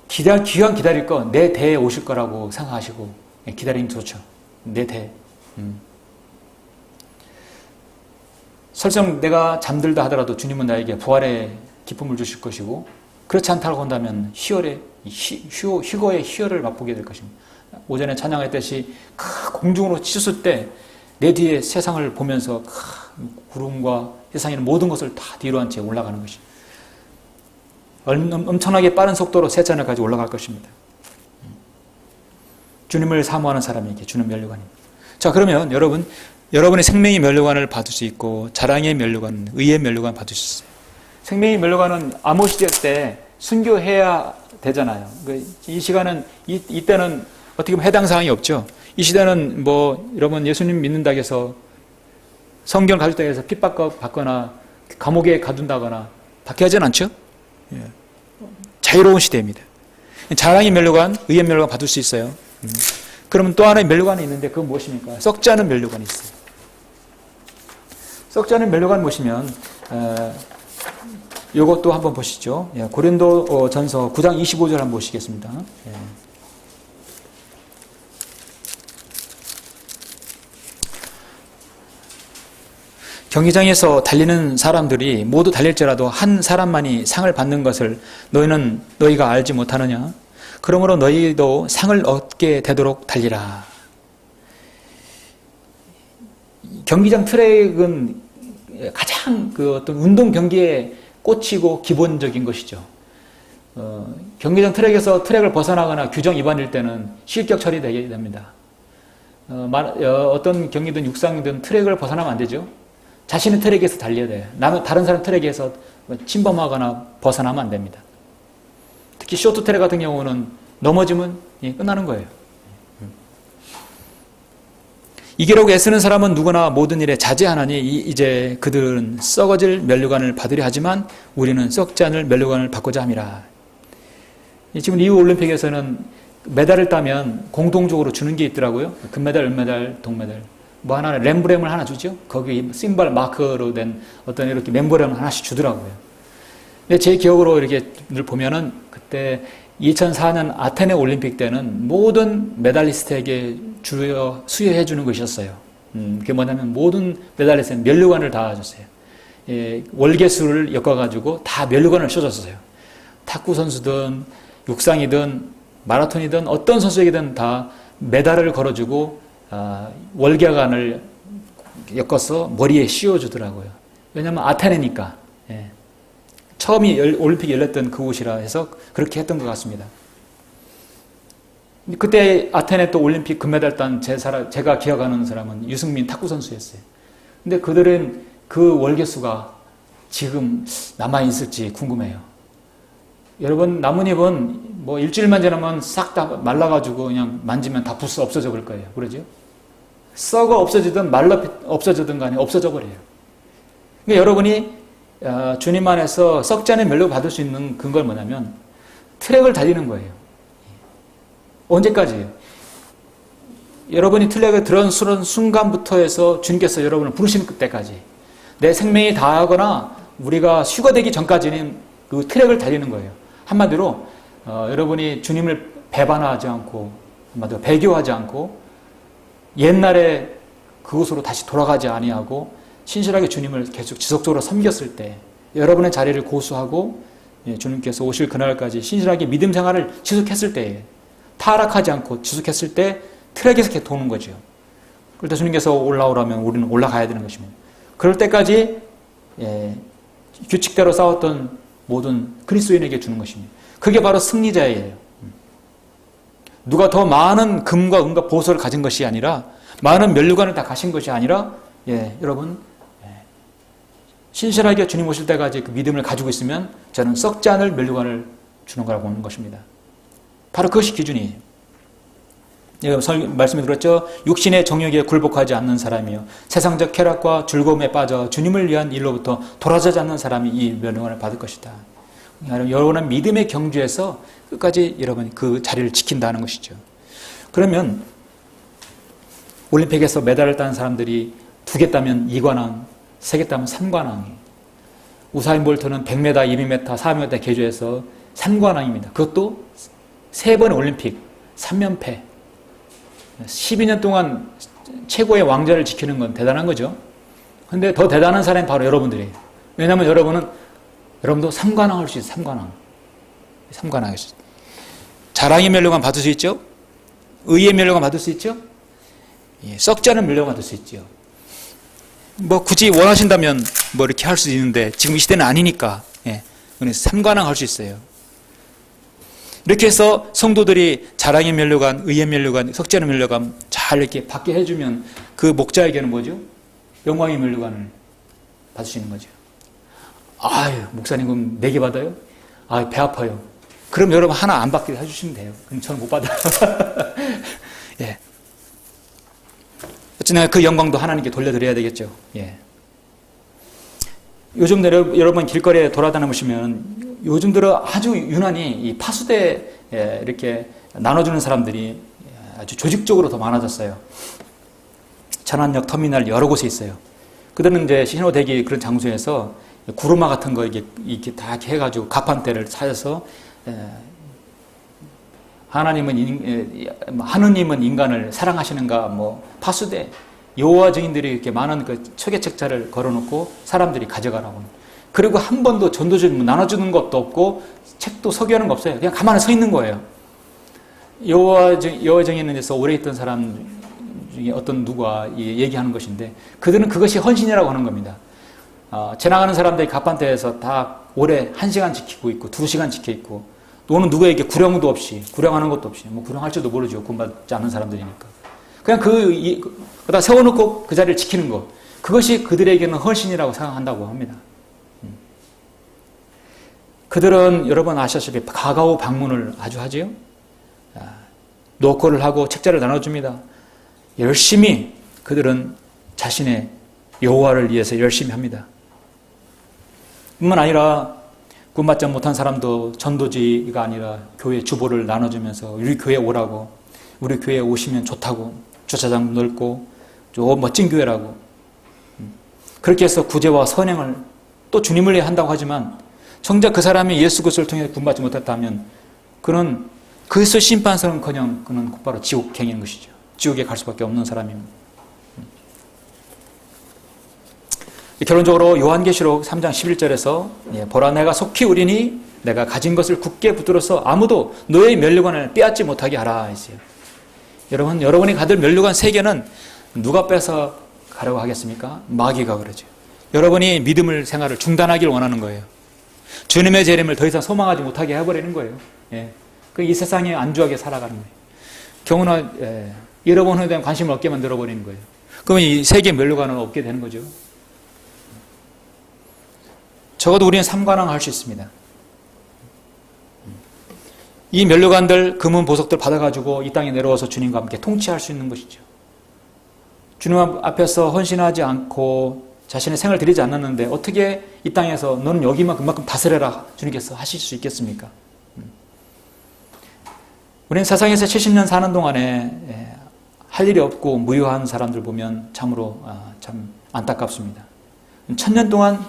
기간 기다릴 거 내 대에 오실 거라고 생각하시고 기다리면 좋죠. 내 대. 설령 내가 잠들다 하더라도 주님은 나에게 부활의 기쁨을 주실 것이고 그렇지 않다고 한다면 희고의 희열을 맛보게 될 것입니다. 오전에 찬양했듯이 공중으로 치솟을 때 내 뒤에 세상을 보면서 구름과 세상에 있는 모든 것을 다 뒤로 한 채 올라가는 것입니다. 엄청나게 빠른 속도로 세찬을 가지고 올라갈 것입니다. 주님을 사모하는 사람에게 주는 면류관입니다. 자, 그러면 여러분의 생명의 면류관을 받을 수 있고 자랑의 면류관, 의의 면류관 받을 수 있어요. 생명의 면류관은 암호 시대 때 순교해야 되잖아요. 이 시간은 이때는 어떻게 보면 해당 사항이 없죠. 이 시대는 여러분 예수님 믿는다고 해서 성경 가졌다고 해서 핍박받거나 감옥에 가둔다거나 박해하진 않죠. 예. 자유로운 시대입니다. 자랑의 면류관, 의의 면류관 받을 수 있어요. 그러면 또 하나의 면류관이 있는데 그건 무엇입니까? 썩지 않은 면류관이 있어요. 썩지 않은 면류관 보시면 이것도 한번 보시죠. 예. 고린도 전서 9장 25절 한번 보시겠습니다. 예. 경기장에서 달리는 사람들이 모두 달릴지라도 한 사람만이 상을 받는 것을 너희가 알지 못하느냐? 그러므로 너희도 상을 얻게 되도록 달리라. 경기장 트랙은 가장 어떤 운동 경기에 꽂히고 기본적인 것이죠. 경기장 트랙에서 트랙을 벗어나거나 규정 위반일 때는 실격 처리되게 됩니다. 어떤 경기든 육상이든 트랙을 벗어나면 안 되죠. 자신의 트랙에서 달려야 돼요. 다른 사람 트랙에서 침범하거나 벗어나면 안 됩니다. 특히 쇼트트랙 같은 경우는 넘어지면 끝나는 거예요. 이기려고 애쓰는 사람은 누구나 모든 일에 자제하나니 이제 그들은 썩어질 면류관을 받으려 하지만 우리는 썩지 않을 면류관을 받고자 함이라. 지금 리우 올림픽에서는 메달을 따면 공동적으로 주는 게 있더라고요. 금메달, 은메달, 동메달. 하나 렘브렘을 하나 주죠. 거기 심벌 마크로 된 어떤 이렇게 렘브렘을 하나씩 주더라고요. 근데 제 기억으로 이렇게 늘 보면은 그때 2004년 아테네 올림픽 때는 모든 메달리스트에게 수여해 주는 것이었어요. 그게 뭐냐면 모든 메달리스트는 면류관을 다 줬어요. 예, 월계수를 엮어가지고 다 면류관을 씌워줬어요. 탁구 선수든 육상이든 마라톤이든 어떤 선수에게든 다 메달을 걸어주고 월계관을 엮어서 머리에 씌워주더라고요. 왜냐하면 아테네니까. 예. 처음이 올림픽이 열렸던 그곳이라 해서 그렇게 했던 것 같습니다. 그때 아테네 또 올림픽 금메달 딴 제가 기억하는 사람은 유승민 탁구 선수였어요. 근데 그들은 그 월계수가 지금 남아있을지 궁금해요. 여러분, 나뭇잎은 뭐 일주일만 지나면 싹 다 말라가지고 그냥 만지면 다 부스 없어져 버릴 거예요. 그러죠? 썩어 없어지든 말라 없어지든 간에 없어져 버려요. 그러니까 여러분이 주님 안에서 썩지 않은 멸류 받을 수 있는 근거는 뭐냐면 트랙을 달리는 거예요. 언제까지예요? 여러분이 트랙에 들어선 순간부터 해서 주님께서 여러분을 부르시는 그때까지 내 생명이 다하거나 우리가 휴가되기 전까지는 그 트랙을 달리는 거예요. 한마디로 여러분이 주님을 배반하지 않고 한마디로 배교하지 않고 옛날에 그곳으로 다시 돌아가지 아니하고 신실하게 주님을 계속 지속적으로 섬겼을 때 여러분의 자리를 고수하고 주님께서 오실 그날까지 신실하게 믿음 생활을 지속했을 때에 타락하지 않고 지속했을 때 트랙에서 이렇게 도는 거죠. 그럴 때 주님께서 올라오라면 우리는 올라가야 되는 것입니다. 그럴 때까지 규칙대로 싸웠던 모든 그리스도인에게 주는 것입니다. 그게 바로 승리자예요. 누가 더 많은 금과 은과 보석을 가진 것이 아니라 많은 면류관을 다 가신 것이 아니라 여러분 신실하게 주님 오실 때까지 그 믿음을 가지고 있으면 저는 썩지 않을 면류관을 주는 거라고 보는 것입니다. 바로 그것이 기준이에요. 말씀에 들었죠? 육신의 정욕에 굴복하지 않는 사람이요 세상적 쾌락과 즐거움에 빠져 주님을 위한 일로부터 돌아서지 않는 사람이 이 면류관을 받을 것이다. 여러분은 믿음의 경주에서 끝까지 여러분 그 자리를 지킨다는 것이죠. 그러면 올림픽에서 메달을 딴 사람들이 2개 따면 2관왕, 3개 따면 3관왕. 우사인 볼트는 100m, 200m, 400m 계주에서 3관왕입니다. 그것도 3번의 올림픽, 3연패. 12년 동안 최고의 왕좌를 지키는 건 대단한 거죠. 근데 더 대단한 사람이 바로 여러분들이에요. 왜냐하면 여러분도 3관왕 할 수 있어요. 3관왕. 3관왕 할 수 있어요. 자랑의 면류관 받을 수 있죠. 의의 면류관 받을 수 있죠. 썩지 않은 면류관 받을 수 있죠. 뭐 굳이 원하신다면 뭐 이렇게 할 수 있는데 지금 이 시대는 아니니까 3관왕 할 수 있어요. 이렇게 해서 성도들이 자랑의 면류관, 의의 면류관, 썩지 않은 면류관 잘 이렇게 받게 해주면 그 목자에게는 뭐죠? 영광의 면류관을 받을 수 있는 거죠. 아유, 목사님 그럼 4개 받아요? 아유, 배 아파요. 그럼 여러분 하나 안 받게 해주시면 돼요. 그럼 저는 못 받아요. 예. 어쨌든 그 영광도 하나님께 돌려드려야 되겠죠. 예. 요즘 여러분 길거리에 돌아다니시면 요즘 들어 아주 유난히 이 파수대에 이렇게 나눠주는 사람들이 아주 조직적으로 더 많아졌어요. 천안역 터미널 여러 곳에 있어요. 그들은 이제 신호대기 그런 장소에서 구루마 같은 거 이렇게 다 해가지고 가판대를 사서 하느님은 인간을 사랑하시는가 뭐 파수대 여호와 증인들이 이렇게 많은 그 초계책자를 걸어놓고 사람들이 가져가라고. 그리고 한 번도 전도주님 나눠주는 것도 없고 책도 서기하는 거 없어요. 그냥 가만히 서 있는 거예요. 여호와 증인에서 오래 있던 사람 중에 어떤 누가 얘기하는 것인데 그들은 그것이 헌신이라고 하는 겁니다. 지나가는 사람들이 가판대에서 다 오래 1시간 지키고 있고 2시간 지켜 있고 너는 누구에게 구령도 없이 구령하는 것도 없이 뭐 구령할 줄도 모르죠. 구원받지 않는 사람들이니까. 그냥 그다 세워놓고 그 자리를 지키는 것. 그것이 그들에게는 헌신이라고 생각한다고 합니다. 그들은 여러분 아시다시피 가가오 방문을 아주 하지요. 노크를 하고 책자를 나눠줍니다. 열심히 그들은 자신의 여호와를 위해서 열심히 합니다. 뿐만 아니라 구원받지 못한 사람도 전도지가 아니라 교회 주보를 나눠주면서 우리 교회에 오라고 우리 교회에 오시면 좋다고 주차장 넓고 좀 멋진 교회라고 그렇게 해서 구제와 선행을 또 주님을 위해 한다고 하지만 정작 그 사람이 예수 그리스도를 통해 구원받지 못했다면 그는 그리스도 심판서는커녕 그는 곧바로 지옥행인 것이죠. 지옥에 갈 수밖에 없는 사람입니다. 결론적으로 요한계시록 3장 11절에서 보라 내가 속히 오리니 내가 가진 것을 굳게 붙들어서 아무도 너의 면류관을 빼앗지 못하게 하라 했어요. 여러분, 여러분이 가질 면류관 3개는 누가 뺏어 가려고 하겠습니까? 마귀가 그러죠. 여러분이 믿음을 생활을 중단하기를 원하는 거예요. 주님의 재림을 더 이상 소망하지 못하게 해버리는 거예요. 예. 이 세상에 안주하게 살아가는 거예요. 경우나 잃어버린 데는 관심을 없게 만들어버리는 거예요. 그러면 이 세계 면류관은 없게 되는 거죠. 적어도 우리는 삼관왕 할 수 있습니다. 이 면류관들, 금은 보석들 받아가지고 이 땅에 내려와서 주님과 함께 통치할 수 있는 것이죠. 주님 앞에서 헌신하지 않고 자신의 생을 드리지 않았는데 어떻게 이 땅에서 너는 여기만 그만큼 다스려라 주님께서 하실 수 있겠습니까? 우리는 세상에서 70년 사는 동안에 할 일이 없고 무유한 사람들 보면 참으로 참 안타깝습니다. 1000년 동안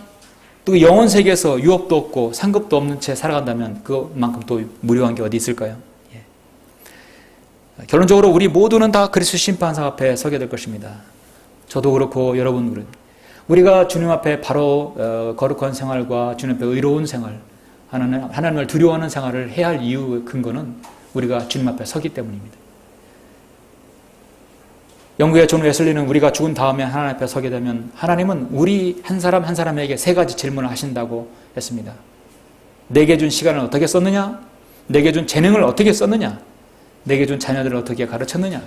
또 영혼 세계에서 유업도 없고 상급도 없는 채 살아간다면 그만큼 또 무료한 게 어디 있을까요? 결론적으로 우리 모두는 다 그리스도 심판상 앞에 서게 될 것입니다. 저도 그렇고 여러분 그렇고 우리가 주님 앞에 바로 거룩한 생활과 주님 앞에 의로운 생활, 하나님을 두려워하는 생활을 해야 할 이유의 근거는 우리가 주님 앞에 서기 때문입니다. 영국의 존 웨슬리는 우리가 죽은 다음에 하나님 앞에 서게 되면 하나님은 우리 한 사람 한 사람에게 3가지 질문을 하신다고 했습니다. 내게 준 시간을 어떻게 썼느냐? 내게 준 재능을 어떻게 썼느냐? 내게 준 자녀들을 어떻게 가르쳤느냐?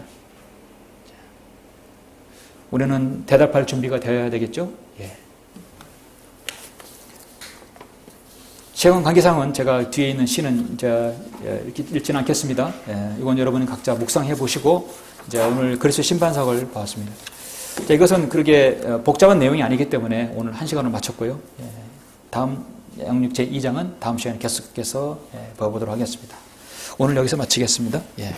우리는 대답할 준비가 되어야 되겠죠? 예. 시간 관계상은 제가 뒤에 있는 시는 이제 이렇게 읽지는 않겠습니다. 예. 이건 여러분이 각자 묵상해 보시고 이제 오늘 그리스도 심판석을 보았습니다. 자, 이것은 그렇게 복잡한 내용이 아니기 때문에 오늘 1시간을 마쳤고요. 예. 다음 양육 제2장은 다음 시간에 계속해서 배워보도록 하겠습니다. 오늘 여기서 마치겠습니다. 예.